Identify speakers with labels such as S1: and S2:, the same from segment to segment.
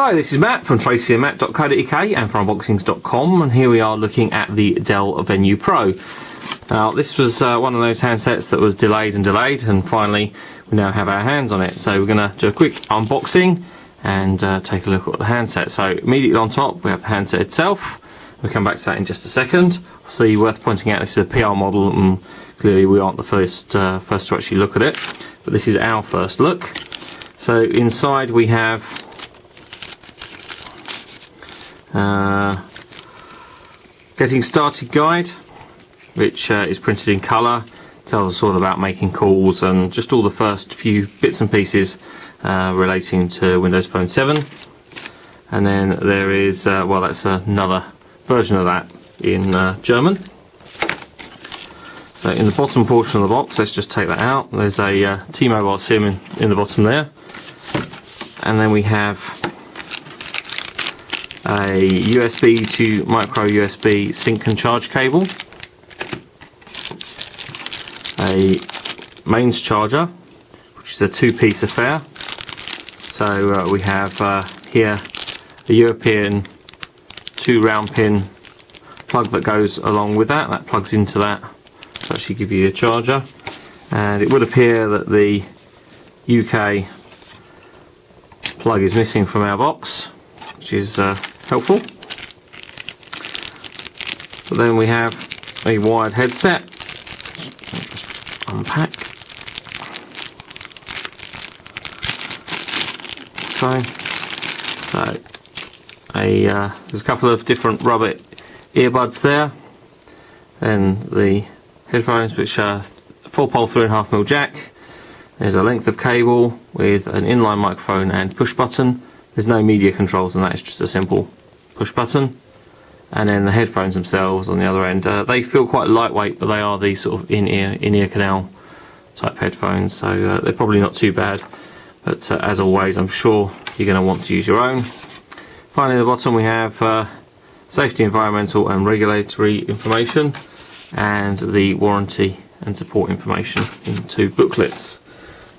S1: Hi, this is Matt from tracyandmatt.co.uk and from unboxings.com, and here we are looking at the Dell Venue Pro. Now, this was one of those handsets that was delayed, and finally we now have our hands on it. So we're going to do a quick unboxing and take a look at the handset. So immediately on top we have the handset itself. We'll come back to that in just a second. Obviously worth pointing out this is a PR model, and clearly we aren't the first to actually look at it, but this is our first look. So inside we have getting started guide, which is printed in colour, tells us all about making calls and just all the first few bits and pieces relating to Windows Phone 7. And then there is, well, that's another version of that in German. So in the bottom portion of the box, let's just take that out. There's a T-Mobile SIM in the bottom there. And then we have a USB to micro USB sync and charge cable, a mains charger, which is a two-piece affair. So we have here a European 2 round pin plug that goes along with that. That plugs into that to actually give you a charger. And it would appear that the UK plug is missing from our box, which is helpful. But then we have a wired headset. Unpack. So there's a couple of different rubber earbuds there. Then the headphones, which are 4-pole 3.5mm jack. There's a length of cable with an inline microphone and push button. There's no media controls on that, it's just a simple push button. And then the headphones themselves on the other end, they feel quite lightweight, but they are these sort of in-ear canal type headphones, so they're probably not too bad. But as always, I'm sure you're going to want to use your own. Finally, at the bottom we have safety, environmental and regulatory information, and the warranty and support information in 2 booklets.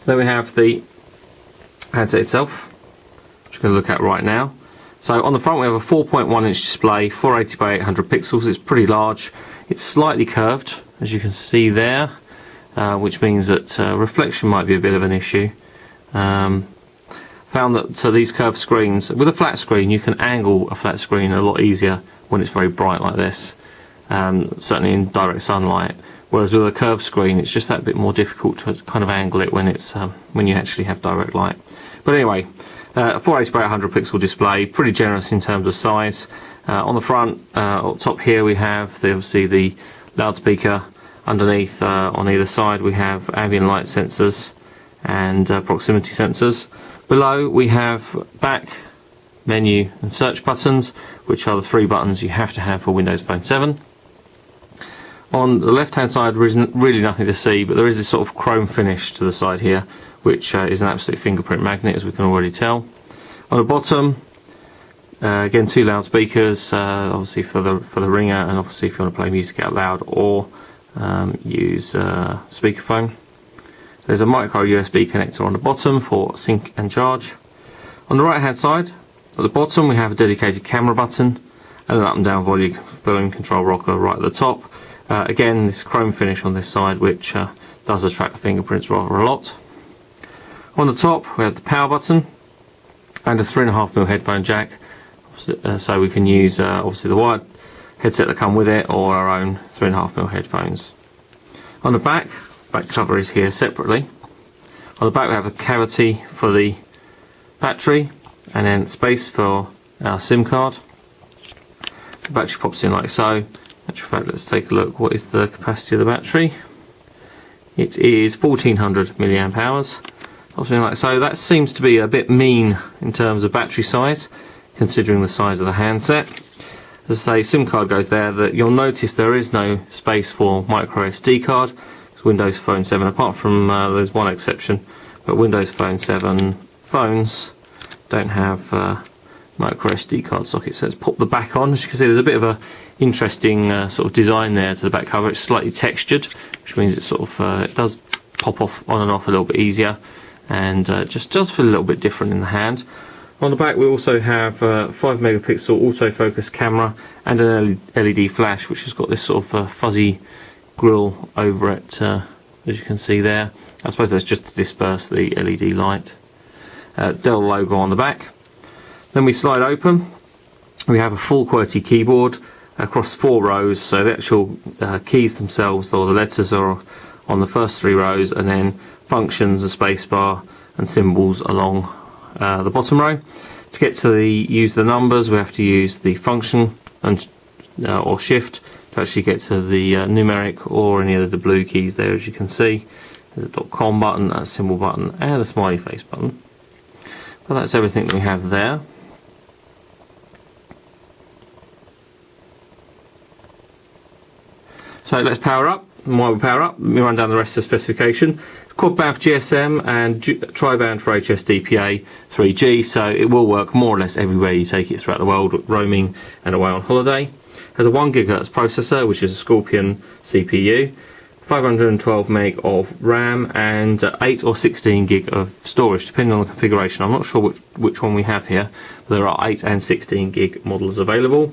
S1: So then we have the handset itself, which we're going to look at right now. So on the front we have a 4.1 inch display, 480 by 800 pixels. It's pretty large. It's slightly curved, as you can see there, which means that reflection might be a bit of an issue. Found that these curved screens, with a flat screen, you can angle a flat screen a lot easier when it's very bright like this, certainly in direct sunlight. Whereas with a curved screen, it's just that bit more difficult to kind of angle it when it's when you actually have direct light. But anyway, 480 by 800 pixel display, pretty generous in terms of size. On the front, up top here, we have obviously the loudspeaker. Underneath, on either side, we have ambient light sensors and proximity sensors. Below we have back, menu and search buttons, which are the 3 buttons you have to have for Windows Phone 7. On the left hand side there isn't really nothing to see, but there is this sort of chrome finish to the side here, which is an absolute fingerprint magnet, as we can already tell. On the bottom, again 2 loudspeakers, obviously for the ringer, and obviously if you want to play music out loud or use speakerphone. There's a micro USB connector on the bottom for sync and charge. On the right hand side, at the bottom, we have a dedicated camera button and an up and down volume control rocker right at the top. Again, this chrome finish on this side, which does attract the fingerprints rather a lot. On the top, we have the power button and a 3.5mm headphone jack, so we can use obviously the wired headset that come with it, or our own 3.5mm headphones. On the back cover is here separately. On the back we have a cavity for the battery, and then space for our SIM card. The battery pops in like so. In actual fact, let's take a look. What is the capacity of the battery? It is 1400 milliamp hours. Something like so. That seems to be a bit mean in terms of battery size, considering the size of the handset. As I say, SIM card goes there. You'll notice there is no space for micro SD card. It's Windows Phone 7, apart from there's one exception, but Windows Phone 7 phones don't have micro SD card sockets. So let's pop the back on. As you can see, there's a bit of a interesting sort of design there to the back cover. It's slightly textured, which means it sort of it does pop off on and off a little bit easier, and just does feel a little bit different in the hand. On the back we also have a 5 megapixel autofocus camera and an LED flash, which has got this sort of fuzzy grille over it, as you can see there. I suppose that's just to disperse the LED light. Dell logo on the back. Then we slide open. We have a full QWERTY keyboard across 4 rows, so the actual keys themselves, or the letters, are on the first 3 rows, and then functions, a spacebar and symbols along the bottom row. To get to use the numbers, we have to use the function and or shift to actually get to the numeric or any of the blue keys there, as you can see. There's a .com button, a symbol button and a smiley face button. But that's everything that we have there. So let's power up. And while we power up, let me run down the rest of the specification. Quad band for GSM and tri-band for HSDPA 3G, so it will work more or less everywhere you take it throughout the world, roaming and away on holiday. Has a 1 GHz processor, which is a Scorpion CPU, 512 meg of RAM, and 8 or 16 gig of storage, depending on the configuration. I'm not sure which one we have here, but there are 8 and 16 gig models available.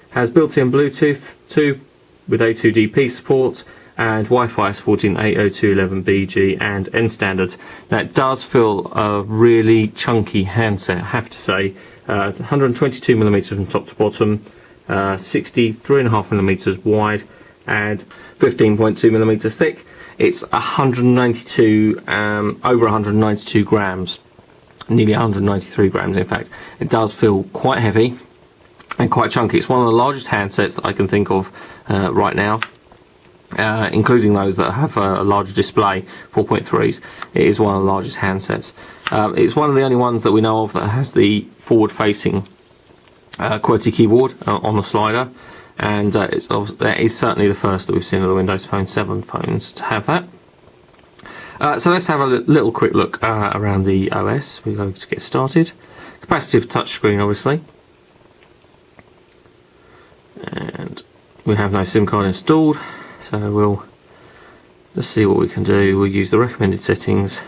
S1: Has built-in Bluetooth 2 with A2DP support, and Wi-Fi supporting 802.11bg and N standards. Now it does feel a really chunky handset, I have to say. 122mm from top to bottom, 63.5mm wide, and 15.2mm thick. It's 192, over 192 grams, nearly 193 grams in fact. It does feel quite heavy and quite chunky. It's one of the largest handsets that I can think of right now. Including those that have a larger display, 4.3s. It is one of the largest handsets. It's one of the only ones that we know of that has the forward-facing QWERTY keyboard on the slider, and that is certainly the first that we've seen of the Windows Phone 7 phones to have that. So let's have a little quick look around the OS. We're going to get started. Capacitive touchscreen, obviously, and we have no SIM card installed. So we'll just see what we can do. We'll use the recommended settings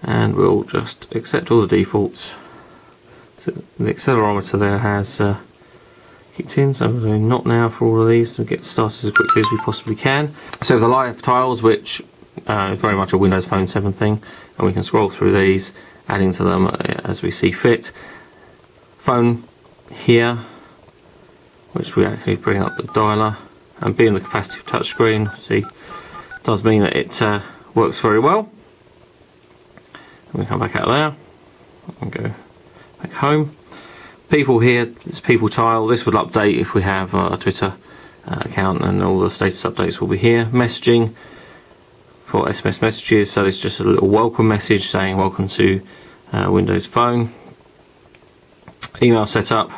S1: and we'll just accept all the defaults. So the accelerometer there has kicked in, so we're doing not now for all of these to get started as quickly as we possibly can. So the live tiles, which is very much a Windows Phone 7 thing, and we can scroll through these, adding to them as we see fit. Phone here, which we actually bring up the dialer. And being the capacitive touchscreen, see, does mean that it works very well. And we come back out there and go back home. People here, it's people tile. This would update if we have a Twitter account, and all the status updates will be here. Messaging for SMS messages, so it's just a little welcome message saying welcome to Windows Phone. Email setup,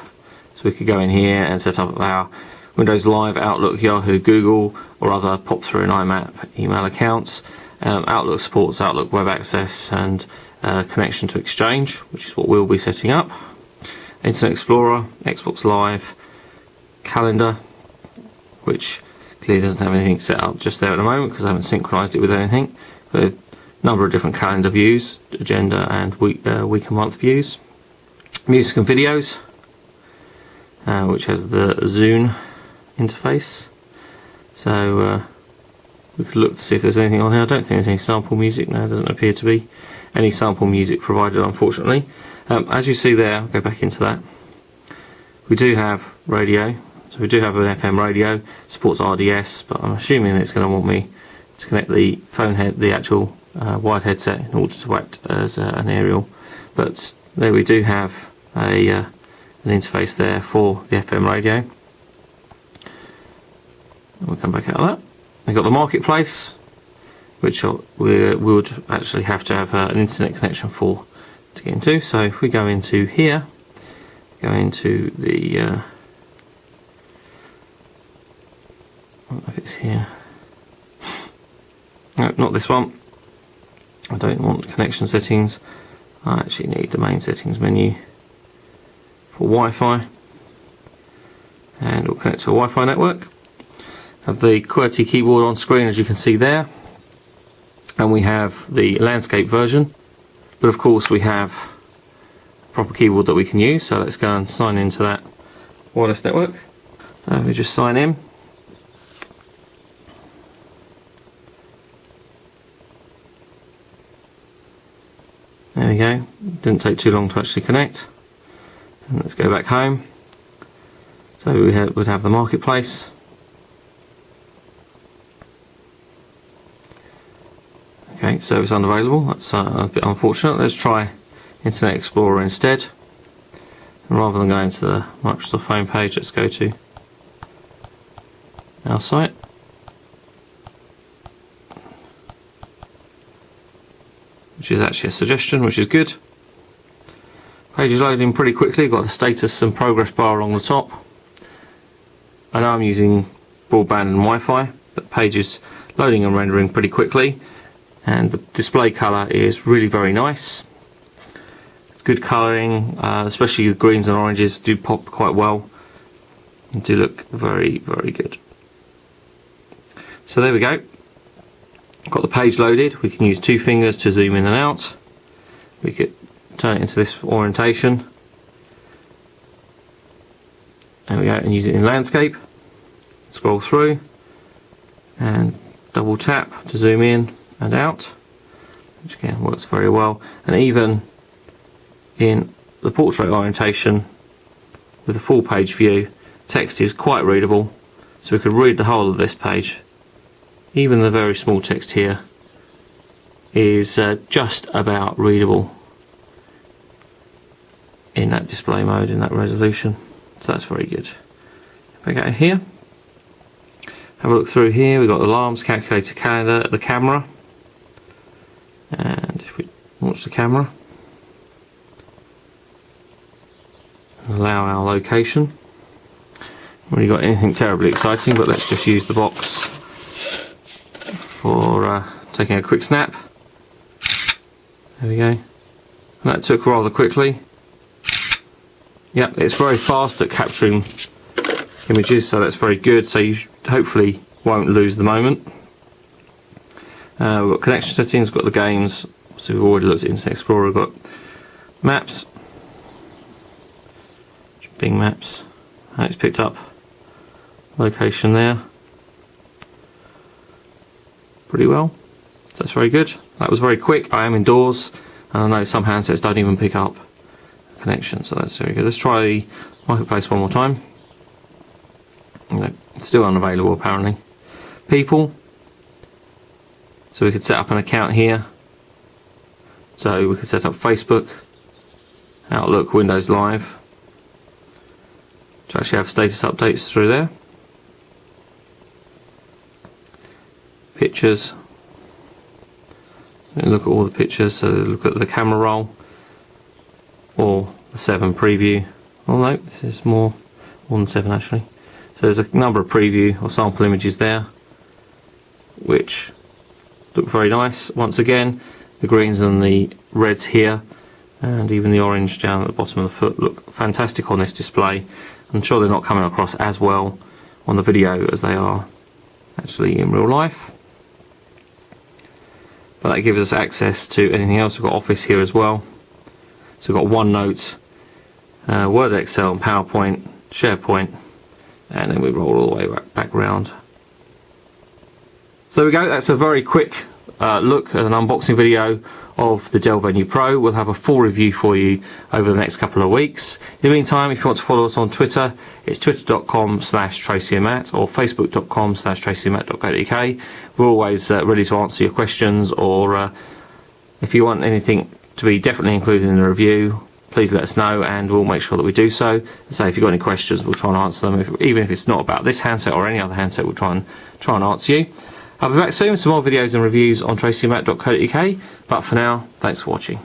S1: so we could go in here and set up our Windows Live, Outlook, Yahoo, Google, or other pop-through and IMAP email accounts. Outlook supports Outlook Web Access and connection to Exchange, which is what we'll be setting up. Internet Explorer, Xbox Live, Calendar, which clearly doesn't have anything set up just there at the moment because I haven't synchronized it with anything. But a number of different calendar views, agenda and week and month views. Music and videos, which has the Zune interface, so we could look to see if there's anything on here. I don't think there's any sample music. No, there doesn't appear to be any sample music provided, unfortunately. As you see there, I'll go back into that. We do have radio, so we do have an FM radio, supports RDS, but I'm assuming it's going to want me to connect the phone head, the actual wired headset, in order to act as an aerial. But there we do have an interface there for the FM radio. And we'll come back out of that. We've got the marketplace, which we would actually have to have an internet connection for to get into. So if we go into here, go into the I don't know if it's here. No, not this one. I don't want connection settings. I actually need the main settings menu for Wi-Fi, and we'll connect to a Wi-Fi network. Have the QWERTY keyboard on screen, as you can see there, and we have the landscape version, but of course we have proper keyboard that we can use. So let's go and sign into that wireless network. We just sign in. There we go. Didn't take too long to actually connect. And let's go back home. So we would have the marketplace. Okay, service unavailable. That's a bit unfortunate. Let's try Internet Explorer instead. And rather than going to the Microsoft home page, let's go to our site. Which is actually a suggestion, which is good. Page is loading pretty quickly. Got the status and progress bar along the top. I know I'm using broadband and Wi-Fi, but the page is loading and rendering pretty quickly. And the display colour is really very nice. It's good colouring, especially the greens and oranges do pop quite well and do look very, very good. So there we go. Got the page loaded. We can use 2 fingers to zoom in and out. We could turn it into this orientation. There we go, and use it in landscape. Scroll through and double tap to zoom in and out, which again works very well. And even in the portrait orientation with a full page view, text is quite readable, so we could read the whole of this page. Even the very small text here is just about readable in that display mode, in that resolution, so that's very good. If I go here, have a look through here, we've got alarms, calculator, calendar, the camera, and if we launch the camera, allow our location. Haven't really got anything terribly exciting, but let's just use the box for taking a quick snap. There we go. And that took rather quickly. Yep, it's very fast at capturing images, so that's very good. So you hopefully won't lose the moment. We've got connection settings, we've got the games. So we've already looked at Internet Explorer. We've got maps, Bing Maps. And it's picked up location there pretty well, so that's very good. That was very quick. I am indoors, and I know some handsets don't even pick up connection, so that's very good. Let's try the marketplace one more time. No, still unavailable apparently. People, so we could set up an account here. So we could set up Facebook, Outlook, Windows Live to actually have status updates through there. Pictures, look at all the pictures, so look at the camera roll or the 7 preview. Oh no, this is more than 7 actually. So there's a number of preview or sample images there which look very nice. Once again, the greens and the reds here and even the orange down at the bottom of the foot look fantastic on this display. I'm sure they're not coming across as well on the video as they are actually in real life. But that gives us access to anything else. We've got Office here as well. So we've got OneNote, Word, Excel, and PowerPoint, SharePoint, and then we roll all the way back round. So there we go. That's a very quick look at an unboxing video of the Dell Venue Pro. We'll have a full review for you over the next couple of weeks. In the meantime, if you want to follow us on Twitter, it's twitter.com/TracyandMatt or facebook.com/TracyandMatt.co.uk. We're always ready to answer your questions, or if you want anything to be definitely included in the review, please let us know and we'll make sure that we do so. So if you've got any questions, we'll try and answer them. Even if it's not about this handset or any other handset, we'll try and answer you. I'll be back soon with some more videos and reviews on TracyandMatt.co.uk, but for now, thanks for watching.